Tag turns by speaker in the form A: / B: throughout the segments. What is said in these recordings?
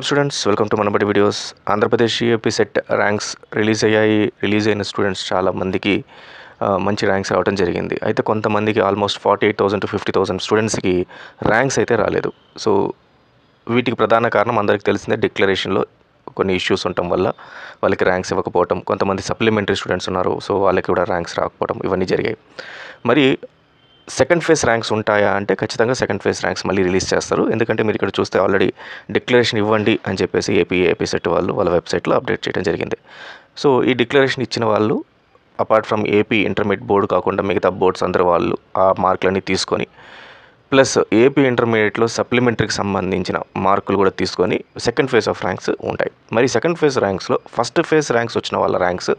A: Students welcome to Manabadi videos. Andhra Pradesh AP set ranks release అయిన students చాలా మందికి మంచి ర్యాంక్స్ రావడం జరిగింది. అయితే కొంతమందికి ఆల్మోస్ట్ 48,000 to 50,000 స్టూడెంట్స్కి ర్యాంక్స్ అయితే రాలేదు. సో వీటికి ప్రధాన కారణం అందరికీ తెలిసిందే, డిక్లరేషన్లో కొన్ని ఇష్యూస్ ఉండటం వల్ల వాళ్ళకి ర్యాంక్స్ ఇవ్వకపోవటం. కొంతమంది సప్లిమెంటరీ స్టూడెంట్స్ ఉన్నారు, సో వాళ్ళకి కూడా ర్యాంక్స్ రాకపోవడం, ఇవన్నీ జరిగాయి. మరి సెకండ్ ఫేజ్ ర్యాంక్స్ ఉంటాయా అంటే ఖచ్చితంగా సెకండ్ ఫేజ్ ర్యాంక్స్ మళ్ళీ రిలీజ్ చేస్తారు. ఎందుకంటే మీరు ఇక్కడ చూస్తే ఆల్రెడీ డిక్లరేషన్ ఇవ్వండి అని చెప్పేసి ఏపీ సెట్ వాళ్ళ వెబ్సైట్లో అప్డేట్ చేయడం జరిగింది. సో ఈ డిక్లరేషన్ ఇచ్చిన వాళ్ళు apart from AP intermediate board కాకుండా మిగతా బోర్డ్స్ అందరూ వాళ్ళు ఆ మార్కులన్నీ తీసుకొని ప్లస్ ఏపీ ఇంటర్మీడియట్లో సప్లిమెంటరీకి సంబంధించిన మార్కులు కూడా తీసుకొని సెకండ్ ఫేజ్ ఆఫ్ ర్యాంక్స్ ఉంటాయి. మరి సెకండ్ ఫేజ్ ర్యాంక్స్లో ఫస్ట్ ఫేజ్ ర్యాంక్స్ వచ్చిన వాళ్ళ ర్యాంక్స్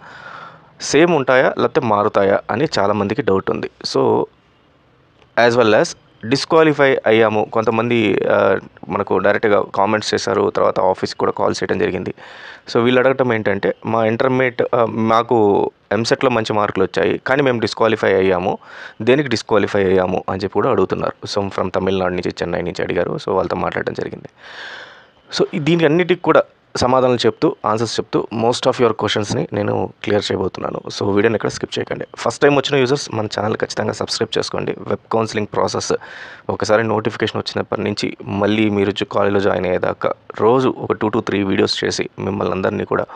A: సేమ్ ఉంటాయా లేకపోతే మారుతాయా అని చాలామందికి డౌట్ ఉంది. So as well as disqualify అయ్యాము, కొంతమంది మనకు డైరెక్ట్గా కామెంట్స్ చేశారు, తర్వాత ఆఫీస్కి కూడా కాల్ చేయడం జరిగింది. సో వీళ్ళు అడగటం ఏంటంటే, మా ఇంటర్మీడియట్ మాకు ఎంసెట్లో మంచి మార్కులు వచ్చాయి కానీ మేము డిస్క్వాలిఫై అయ్యాము, దేనికి డిస్క్వాలిఫై అయ్యాము అని చెప్పి కూడా అడుగుతున్నారు. సో ఫ్రమ్ తమిళనాడు నుంచి, చెన్నై నుంచి అడిగారు. సో వాళ్ళతో మాట్లాడడం జరిగింది. సో దీనికి అన్నిటికి కూడా సమాధానాలు చెప్తూ ఆన్సర్స్ చెప్తూ మోస్ట్ ఆఫ్ యువర్ క్వశ్చన్స్ని నేను క్లియర్ చేయబోతున్నాను. సో వీడియోని ఎక్కడ స్కిప్ చేయకండి. ఫస్ట్ టైం వచ్చిన యూజర్స్ మన ఛానల్ ఖచ్చితంగా సబ్స్క్రైబ్ చేసుకోండి. వెబ్ కౌన్సిలింగ్ ప్రాసెస్ ఒకసారి నోటిఫికేషన్ వచ్చినప్పటి నుంచి మళ్ళీ మీరు కాలేజీలో జాయిన్ అయ్యేదాకా రోజు ఒక 2 to 3 వీడియోస్ చేసి మిమ్మల్ని అందరినీ కూడా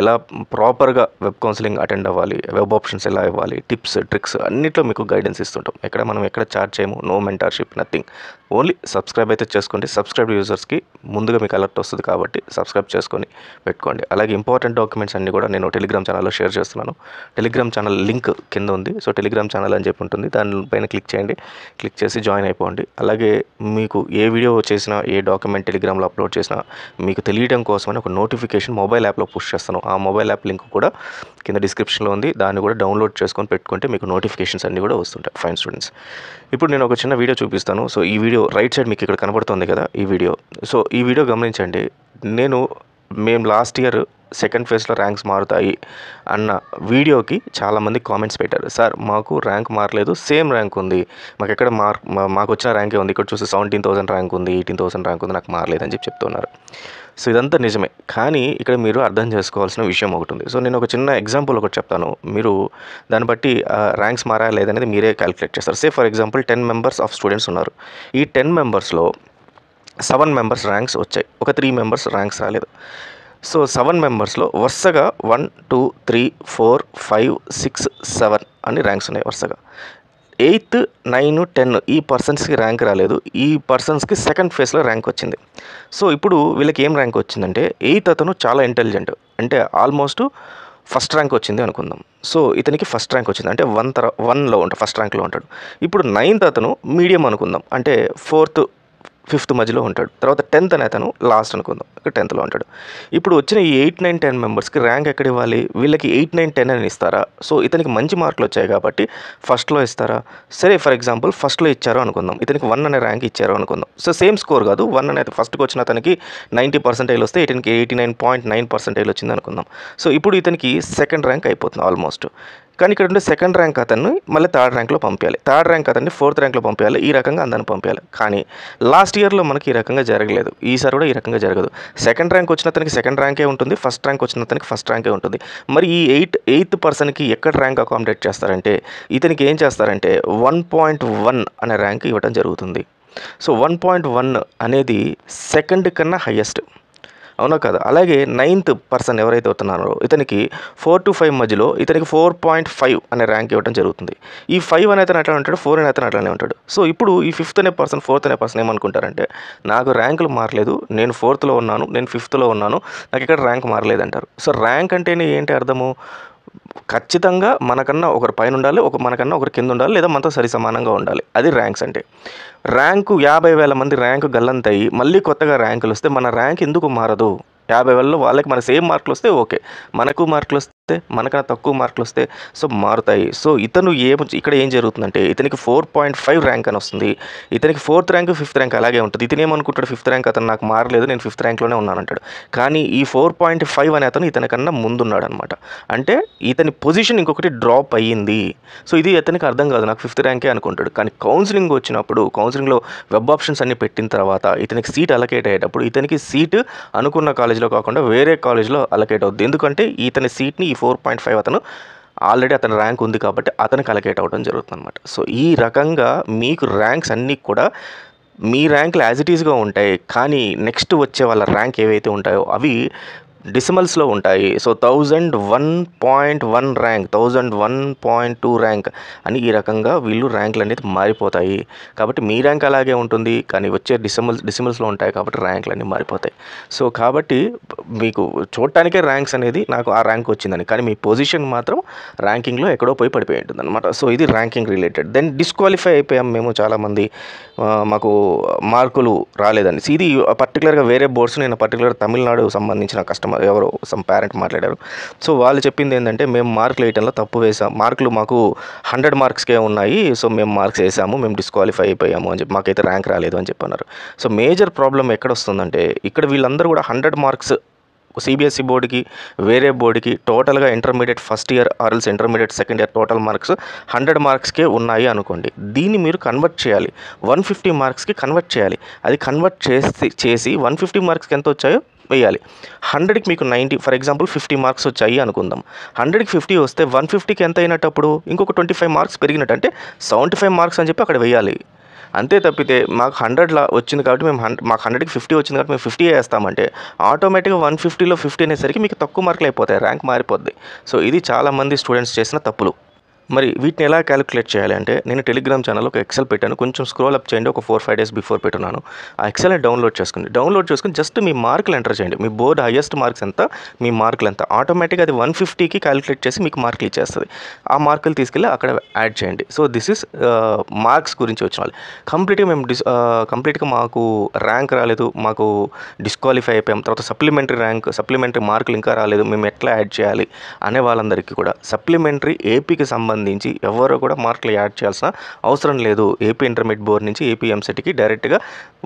A: ఎలా ప్రాపర్గా వెబ్ కౌన్సిలింగ్ అటెండ్ అవ్వాలి, వెబ్ ఆప్షన్స్ ఎలా ఇవ్వాలి, టిప్స్ ట్రిక్స్ అన్నిట్లో మీకు గైడెన్స్ ఇస్తుంటాం. మనం ఎక్కడ చార్జ్ చేయము, no mentorship, nothing. Only subscribe అయితే చేసుకోండి. సబ్స్క్రైబ్ యూజర్స్కి ముందుగా మీకు అలర్ట్ వస్తుంది కాబట్టి సబ్స్క్రైబ్ చేసుకొని పెట్టుకోండి. అలాగే ఇంపార్టెంట్ డాక్యుమెంట్స్ అన్నీ కూడా నేను టెలిగ్రామ్ ఛానల్లో షేర్ చేస్తున్నాను. టెలిగ్రామ్ ఛానల్ లింక్ కింద ఉంది. సో టెలిగ్రామ్ ఛానల్ అని చెప్పి ఉంటుంది, దానిపైన క్లిక్ చేయండి. క్లిక్ చేసి జాయిన్ అయిపోండి. అలాగే మీకు ఏ వీడియో చేసినా, ఏ డాక్యుమెంట్ టెలిగ్రామ్లో అప్లోడ్ చేసినా మీకు తెలియడం కోసమని ఒక నోటిఫికేషన్ మొబైల్ యాప్లో పుష్ చేస్తాను. ఆ మొబైల్ యాప్ లింక్ కూడా కింద డిస్క్రిప్షన్లో ఉంది. దాన్ని కూడా డౌన్లోడ్ చేసుకొని పెట్టుకుంటే మీకు నోటిఫికేషన్స్ అన్నీ కూడా వస్తుంటాయి. ఫైన్ స్టూడెంట్స్, ఇప్పుడు నేను ఒక చిన్న వీడియో చూపిస్తాను. సో ఈ వీడియో రైట్ సైడ్ మీకు ఇక్కడ కనబడుతుంది కదా, ఈ వీడియో. సో ఈ వీడియో గమనించండి. మేము లాస్ట్ ఇయర్ సెకండ్ ఫేజ్లో ర్యాంక్స్ మారుతాయి అన్న వీడియోకి చాలామంది కామెంట్స్ పెట్టారు. సార్ మాకు ర్యాంక్ మారలేదు, సేమ్ ర్యాంక్ ఉంది, మాకు వచ్చిన ర్యాంకే ఉంది. ఇక్కడ చూస్తే 17,000 ర్యాంక్ ఉంది, 18,000 ర్యాంక్ ఉంది, నాకు మారలేదని చెప్తున్నారు. సో ఇదంతా నిజమే, కానీ ఇక్కడ మీరు అర్థం చేసుకోవాల్సిన విషయం ఒకటి ఉంది. సో నేను ఒక చిన్న ఎగ్జాంపుల్ ఒకటి చెప్తాను, మీరు దాన్ని బట్టి ర్యాంక్స్ మారా లేదనేది మీరే క్యాలిక్యులేట్ చేస్తారు. Say for example 10 members of students ఉన్నారు. ఈ 10 మెంబర్స్లో 7 మెంబర్స్ ర్యాంక్స్ వచ్చాయి, ఒక 3 మెంబర్స్ ర్యాంక్స్ రాలేదు. సో 7 మెంబర్స్లో వరుసగా 1, 2, 3, 4, 5, 6, 7 అని ర్యాంక్స్ ఉన్నాయి వరుసగా. 8, 9, 10 ఈ పర్సన్స్కి ర్యాంక్ రాలేదు. ఈ పర్సన్స్కి సెకండ్ ఫేజ్లో ర్యాంక్ వచ్చింది. సో ఇప్పుడు వీళ్ళకి ఏం ర్యాంక్ వచ్చిందంటే, 8 అతను చాలా ఇంటెలిజెంట్, అంటే ఆల్మోస్ట్ ఫస్ట్ ర్యాంక్ వచ్చింది అనుకుందాం. సో ఇతనికి ఫస్ట్ ర్యాంక్ వచ్చింది, అంటే 1లో ఉంటాడు, ఫస్ట్ ర్యాంక్లో ఉంటాడు. ఇప్పుడు 9th అతను మీడియం అనుకుందాం, అంటే 4th, 5th మధ్యలో ఉంటాడు. తర్వాత 10th అనే అతను లాస్ట్ అనుకుందాం, ఇక్కడ 10thలో ఉంటాడు. ఇప్పుడు వచ్చిన ఈ 8, 9, 10 మెంబర్స్కి ర్యాంక్ ఎక్కడ ఇవ్వాలి? వీళ్ళకి 8, 9, 10 అని ఇస్తారా? సో ఇతనికి మంచి మార్కులు వచ్చాయి కాబట్టి ఫస్ట్లో ఇస్తారా? సరే ఫర్ ఎగ్జాంపుల్ ఫస్ట్లో ఇచ్చారు అనుకుందాం, ఇతనికి 1 అనే ర్యాంక్ ఇచ్చారు అనుకుందాం. సో సేమ్ స్కోర్ కాదు, 1 అనేది ఫస్ట్కి వచ్చిన అతనికి 90% వస్తే ఇతనికి 89.9% వచ్చింది అనుకుందాం. సో ఇప్పుడు ఇతనికి సెకండ్ ర్యాంక్ అయిపోతుంది ఆల్మోస్ట్. కానీ ఇక్కడ ఉండే సెకండ్ ర్యాంక్ అతన్ని మళ్ళీ థర్డ్ ర్యాంక్లో పంపించాలి, థర్డ్ ర్యాంక్ అతన్ని 4th ర్యాంక్లో పంపించాలి, ఈ రకంగా అందరిని పంపించాలి. కానీ లాస్ట్ ఇయర్లో మనకి ఈ రకంగా జరగలేదు, ఈసారి కూడా ఈ రకంగా జరగదు. సెకండ్ ర్యాంక్ వచ్చిన అతనికి సెకండ్ ర్యాంకే ఉంటుంది, ఫస్ట్ ర్యాంక్ వచ్చిన అతనికి ఫస్ట్ ర్యాంకే ఉంటుంది. మరి ఈ 8th పర్సన్కి ఎక్కడ ర్యాంక్ అకామిడేట్ చేస్తారంటే, ఇతనికి ఏం చేస్తారంటే 1.1 అనే ర్యాంక్ ఇవ్వడం జరుగుతుంది. సో 1.1 అనేది సెకండ్ కన్నా హయ్యెస్ట్, అవునా కదా? అలాగే 9th పర్సన్ ఎవరైతే అవుతున్నారో ఇతనికి 4 to 5 మధ్యలో ఇతనికి 4.5 అనే ర్యాంక్ ఇవ్వడం జరుగుతుంది. ఈ 5 అనే అతను అట్లా ఉంటాడు, 4 అనే అతను అట్లానే ఉంటాడు. సో ఇప్పుడు ఈ 5th అనే పర్సన్, 4th అనే పర్సన్ ఏమనుకుంటారంటే, నాకు ర్యాంకులు మారలేదు, నేను 4thలో ఉన్నాను, నేను 5thలో ఉన్నాను, నాకు ఇక్కడ ర్యాంక్ మారలేదు అంటారు. సో ర్యాంక్ అంటేనే ఏంటి అర్థము? ఖచ్చితంగా మనకన్నా ఒకరు పైన ఉండాలి, మనకన్నా ఒకరు కింద ఉండాలి, లేదా మనతో సరి సమానంగా ఉండాలి. అది ర్యాంక్స్ అంటే. ర్యాంకు 50,000 మంది ర్యాంకు గల్లంతయి మళ్ళీ కొత్తగా ర్యాంకులు వస్తే మన ర్యాంక్ ఎందుకు మారదు? 50,000లో వాళ్ళకి మన సేమ్ మార్కులు వస్తే ఓకే, మనకు మార్కులు వస్తే మనకన్నా తక్కువ మార్కులు వస్తే సో మారుతాయి. సో ఇతను ఇక్కడ ఏం జరుగుతుందంటే ఇతనికి 4.5 ర్యాంక్ అని వస్తుంది. ఇతనికి 4th ర్యాంక్, 5th ర్యాంక్ అలాగే ఉంటుంది. ఇతనేమనుకుంటాడు 5th ర్యాంక్ అతను నాకు మారలేదు, నేను 5th ర్యాంక్లోనే ఉన్నానంటాడు. కానీ ఈ 4.5 అనే అతను ఇతనికన్నా ముందున్నాడనమాట. అంటే ఇతని పొజిషన్ ఇంకొకటి డ్రాప్ అయ్యింది. సో ఇది ఇతనికి అర్థం కాదు, నాకు 5th ర్యాంకే అనుకుంటాడు. కానీ కౌన్సిలింగ్ వచ్చినప్పుడు కౌన్సిలింగ్లో వెబ్ ఆప్షన్స్ అన్ని పెట్టిన తర్వాత ఇతనికి సీట్ అలకేట్ అయ్యేటప్పుడు ఇతనికి సీటు అనుకున్న కాలేజీలో కాకుండా వేరే కాలేజ్లో అలకేట్ అవుద్ది. ఎందుకంటే ఇతని సీట్ని 4.5 అతను ఆల్రెడీ అతని ర్యాంక్ ఉంది కాబట్టి అతనికి అలకేట్ అవ్వడం జరుగుతుంది అనమాట. సో ఈ రకంగా మీకు ర్యాంక్స్ అన్నీ కూడా మీ ర్యాంకులు యాజ్ ఇట్ ఈస్గా ఉంటాయి. కానీ నెక్స్ట్ వచ్చే వాళ్ళ ర్యాంక్ ఏవైతే ఉంటాయో అవి డెసిమల్స్లో ఉంటాయి. సో 1001.1 ర్యాంక్, 1001.2 ర్యాంక్ అని ఈ రకంగా వీళ్ళు ర్యాంకులు అనేది మారిపోతాయి. కాబట్టి మీ ర్యాంక్ అలాగే ఉంటుంది, కానీ వచ్చే డెసిమల్స్లో ఉంటాయి కాబట్టి ర్యాంకులు అన్నీ మారిపోతాయి. సో కాబట్టి మీకు చూడటానికే ర్యాంక్స్ అనేది నాకు ఆ ర్యాంక్ వచ్చిందని, కానీ మీ పొజిషన్ మాత్రం ర్యాంకింగ్లో ఎక్కడో పోయి పడిపోయి ఉంటుంది అనమాట. సో ఇది ర్యాంకింగ్ రిలేటెడ్. దెన్ డిస్క్వాలిఫై అయిపోయాం మేము చాలామంది, మాకు మార్కులు రాలేదని. ఇది పర్టికులర్గా వేరే బోర్డ్స్, నేను పర్టికులర్ తమిళనాడు సంబంధించిన కస్టమర్ ఎవరో సమ్ పేరెంట్ మాట్లాడారు. సో వాళ్ళు చెప్పింది ఏంటంటే మేము మార్కులు వేయటంలో తప్పు వేసాం, మార్కులు మాకు 100 మార్క్స్కే ఉన్నాయి, సో మేము మార్క్స్ వేసాము, మేము డిస్క్వాలిఫై అయిపోయాము అని చెప్పి, మాకైతే ర్యాంక్ రాలేదు అని చెప్పన్నారు. సో మేజర్ ప్రాబ్లం ఎక్కడ వస్తుందంటే ఇక్కడ వీళ్ళందరూ కూడా 100 మార్క్స్ సిబిఎస్ఈ బోర్డుకి వేరే బోర్డుకి టోటల్గా ఇంటర్మీడియట్ ఫస్ట్ ఇయర్ ఆర్ఎల్స్ intermediate second year total marks 100 మార్క్స్కే ఉన్నాయి అనుకోండి. దీన్ని మీరు కన్వర్ట్ చేయాలి, 150 మార్క్స్కి కన్వర్ట్ చేయాలి. అది కన్వర్ట్ చేసి 150 మార్క్స్కి ఎంత వచ్చాయో వేయాలి. 100కి మీకు 90, ఫర్ ఎగ్జాంపుల్ 50 మార్క్స్ వచ్చాయి అనుకుందాం. 100కి 50 వస్తే 150కి ఎంత అయినట్టప్పుడు ఇంకొక 25 మార్క్స్ పెరిగినట్టు, అంటే 75 మార్క్స్ అని చెప్పి అక్కడ వేయాలి. అంతే తప్పితే మాకు 100లా వచ్చింది కాబట్టి మాకు 100కి 50 వచ్చింది కాబట్టి మేము 50 వేస్తామంటే ఆటోమేటిక్గా 150లో 50 అనేసరికి మీకు తక్కువ మార్కులు అయిపోతాయి, ర్యాంక్ మారిపోద్ది. సో ఇది చాలామంది స్టూడెంట్స్ చేసిన తప్పులు. మరి వీటిని ఎలా క్యాలిక్యులేట్ చేయాలి అంటే నేను టెలిగ్రామ్ ఛానల్లో ఒక ఎక్సెల్ పెట్టాను, కొంచెం స్క్రోల్ అప్ చేయండి, ఒక 4-5 డేస్ బిఫోర్ పెట్టున్నాను. ఆ ఎక్సెల్ని డౌన్లోడ్ చేసుకుని జస్ట్ మీ మార్కులు ఎంటర్ చేయండి. మీ బోర్డు హైయెస్ట్ మార్క్స్ ఎంత, మీ మార్కులు ఎంత, ఆటోమేటిక్గా అది 150కి క్యాలిక్యులేట్ చేసి మీకు మార్కులు ఇచ్చేస్తుంది. ఆ మార్కులు తీసుకెళ్ళి అక్కడ యాడ్ చేయండి. సో దిస్ ఇస్ మార్క్స్ గురించి వచ్చిన వాళ్ళు. కంప్లీట్గా మాకు ర్యాంక్ రాలేదు, మాకు డిస్క్వాలిఫై అయిపోయాం, తర్వాత సప్లిమెంటరీ మార్కులు ఇంకా రాలేదు, మేము ఎట్లా యాడ్ చేయాలి అనే వాళ్ళందరికీ కూడా సప్లిమెంటరీ ఏపీకి సంబంధించి ఎవరు కూడా మార్కులు యాడ్ చేయాల్సిన అవసరం లేదు. ఏపీ ఇంటర్మీడియట్ బోర్డు నుంచి ఏపీ ఎంసెట్కి డైరెక్ట్గా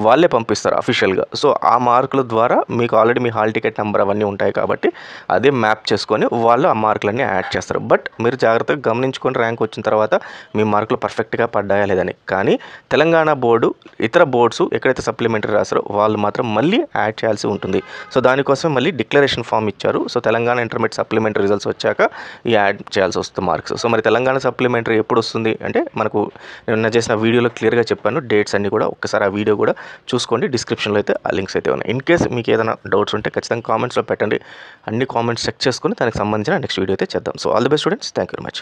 A: వాళ్ళే పంపిస్తారు అఫీషియల్గా. సో ఆ మార్కుల ద్వారా మీకు ఆల్రెడీ మీ హాల్ టికెట్ నెంబర్ అవన్నీ ఉంటాయి కాబట్టి అదే మ్యాప్ చేసుకొని వాళ్ళు ఆ మార్కులన్నీ యాడ్ చేస్తారు. బట్ మీరు జాగ్రత్తగా గమనించుకొని ర్యాంక్ వచ్చిన తర్వాత మీ మార్కులు పర్ఫెక్ట్గా పడ్డాయా లేదని. కానీ తెలంగాణ బోర్డు ఇతర బోర్డ్స్ ఎక్కడైతే సప్లిమెంటరీ రాస్తారో వాళ్ళు మాత్రం మళ్ళీ యాడ్ చేయాల్సి ఉంటుంది. సో దానికోసం మళ్ళీ డిక్లరేషన్ ఫామ్ ఇచ్చారు. So Telangana intermediate supplementary results వచ్చాక ఈ యాడ్ చేయాల్సి వస్తుంది మార్క్స్. సో మరి తెలంగాణ సప్లిమెంటరీ ఎప్పుడు వస్తుంది అంటే మనకు నేను చేసిన వీడియోలో క్లియర్గా చెప్పాను, డేట్స్ అన్ని కూడా ఒక్కసారి ఆ వీడియో కూడా చూసుకోండి. డిస్క్రిప్షన్లో అయితే ఆ లింక్స్ అయితే ఉన్నాయి. ఇన్ కేస్ మీకు ఏదైనా డౌట్స్ ఉంటే ఖచ్చితంగా కామెంట్స్లో పెట్టండి. అన్ని కామెంట్స్ చెక్ చేసుకొని దానికి సంబంధించిన నెక్స్ట్ వీడియో అయితే చేద్దాం. So all the best students, thank you very much.